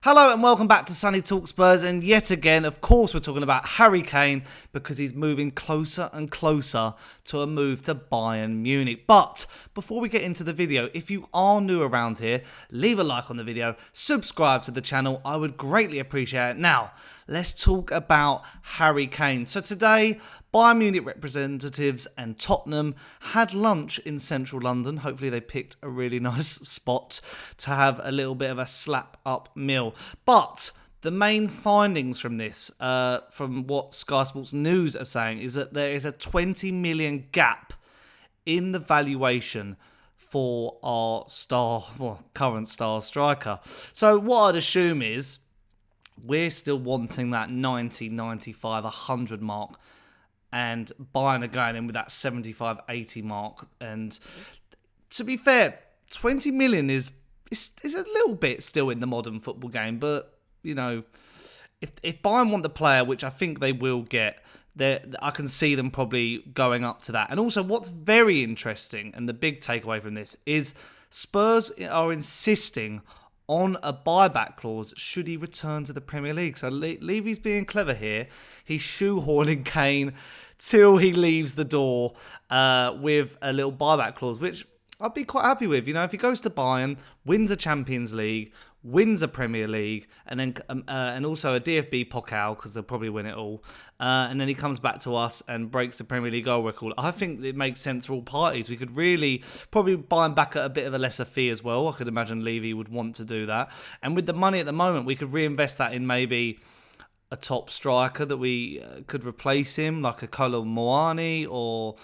Hello and welcome back to Sonny Talk Spurs, and yet again, of course, we're talking about Harry Kane because he's moving closer and closer to a move to Bayern Munich. But before we get into the video, if you are new around here, leave a like on the video, subscribe to the channel, I would greatly appreciate it. Now, let's talk about Harry Kane. So today, Bayern Munich representatives and Tottenham had lunch in central London. Hopefully they picked a really nice spot to have a little bit of a slap-up meal. But the main findings from this, from what Sky Sports News are saying, is that there is a 20 million gap in the valuation for our current star striker. So what I'd assume is we're still wanting that 90, 95, 100 mark. And Bayern are going in with that 75, 80 mark. And to be fair, 20 million is a little bit still in the modern football game. But, you know, if Bayern want the player, which I think they will get, I can see them probably going up to that. And also what's very interesting, and the big takeaway from this, is Spurs are insisting on a buyback clause should he return to the Premier League. So Levy's being clever here. He's shoehorning Kane till he leaves the door with a little buyback clause, which I'd be quite happy with. You know, if he goes to Bayern, wins a Champions League, wins a Premier League, and then and also a DFB Pokal, because they'll probably win it all, and then he comes back to us and breaks the Premier League goal record, I think it makes sense for all parties. We could really probably buy him back at a bit of a lesser fee as well. I could imagine Levy would want to do that. And with the money at the moment, we could reinvest that in maybe a top striker that we could replace him, like a Kolo Muani or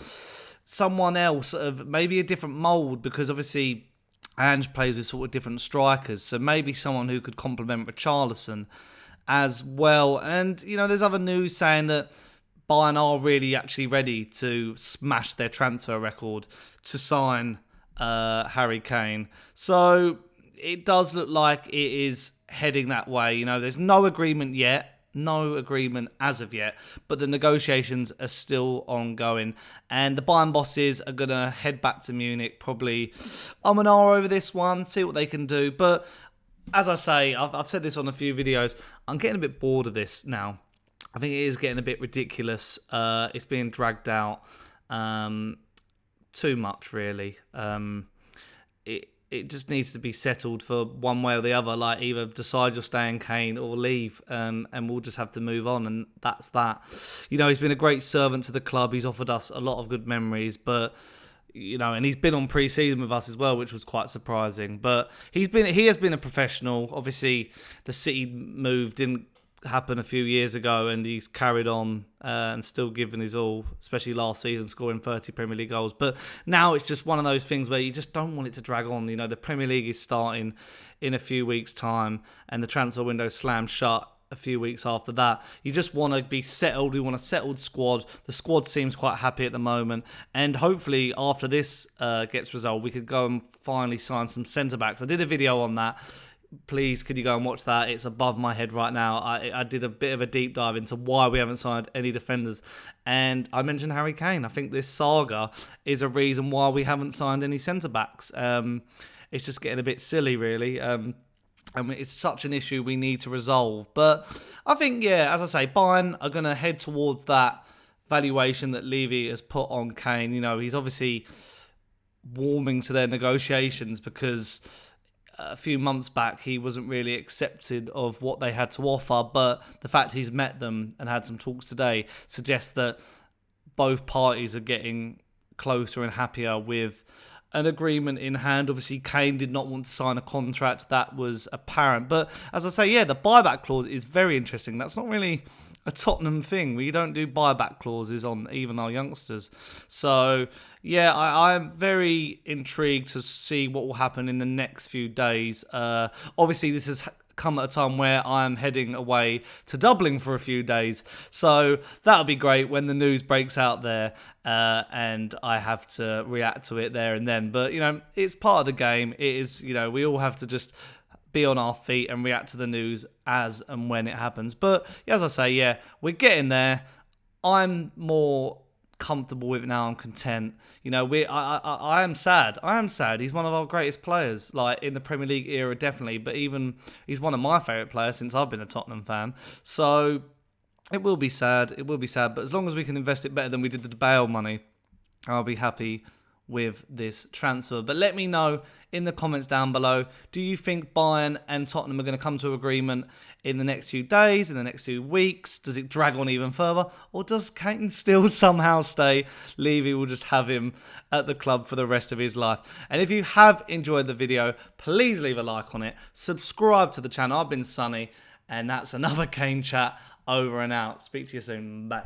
someone else of maybe a different mould, because obviously Ange plays with sort of different strikers, so maybe someone who could complement Richarlison as well. And, you know, there's other news saying that Bayern are really actually ready to smash their transfer record to sign Harry Kane. So it does look like it is heading that way. You know, there's no agreement yet. No agreement as of yet, but the negotiations are still ongoing. And the Bayern bosses are going to head back to Munich, probably and ahh over this one, see what they can do. But as I say, I've said this on a few videos, I'm getting a bit bored of this now. I think it is getting a bit ridiculous. It's being dragged out too much, really. It just needs to be settled for one way or the other. Like, either decide you're staying Kane or leave, and we'll just have to move on, and that's that. You know, he's been a great servant to the club. He's offered us a lot of good memories, but, you know, and he's been on pre-season with us as well, which was quite surprising. But he has been a professional. Obviously, the City move didn't happen a few years ago, and he's carried on and still given his all, especially last season, scoring 30 Premier League goals. But now it's just one of those things where you just don't want it to drag on. You know, the Premier League is starting in a few weeks' time, and the transfer window slams shut a few weeks after that. You just want to be settled. We want a settled squad. The squad seems quite happy at the moment, and hopefully after this gets resolved, we could go and finally sign some centre-backs. I did a video on that. Please, could you go and watch that? It's above my head right now. I did a bit of a deep dive into why we haven't signed any defenders. And I mentioned Harry Kane. I think this saga is a reason why we haven't signed any centre-backs. It's just getting a bit silly, really. I mean, it's such an issue we need to resolve. But I think, yeah, as I say, Bayern are going to head towards that valuation that Levy has put on Kane. You know, he's obviously warming to their negotiations because a few months back he wasn't really accepted of what they had to offer, but the fact he's met them and had some talks today suggests that both parties are getting closer and happier with an agreement in hand. Obviously, Kane did not want to sign a contract, that was apparent. But as I say, yeah, the buyback clause is very interesting. That's not really a Tottenham thing. We don't do buyback clauses on even our youngsters. So, yeah, I'm very intrigued to see what will happen in the next few days. Obviously, this has come at a time where I'm heading away to Dublin for a few days. So that'll be great when the news breaks out there and I have to react to it there and then. But, you know, it's part of the game. It is, you know, we all have to just be on our feet and react to the news as and when it happens. But as I say, yeah, we're getting there. I'm more comfortable with it now. I'm content. You know, I am sad. I am sad. He's one of our greatest players, like in the Premier League era, definitely. But even he's one of my favourite players since I've been a Tottenham fan. So it will be sad. It will be sad. But as long as we can invest it better than we did the Bale money, I'll be happy with this transfer. But let me know in the comments down below, do you think Bayern and Tottenham are going to come to agreement in the next few days, in the next few weeks? Does it drag on even further? Or does Kane still somehow stay? Levy will just have him at the club for the rest of his life. And if you have enjoyed the video, please leave a like on it. Subscribe to the channel. I've been Sonny, and that's another Kane chat over and out. Speak to you soon. Bye.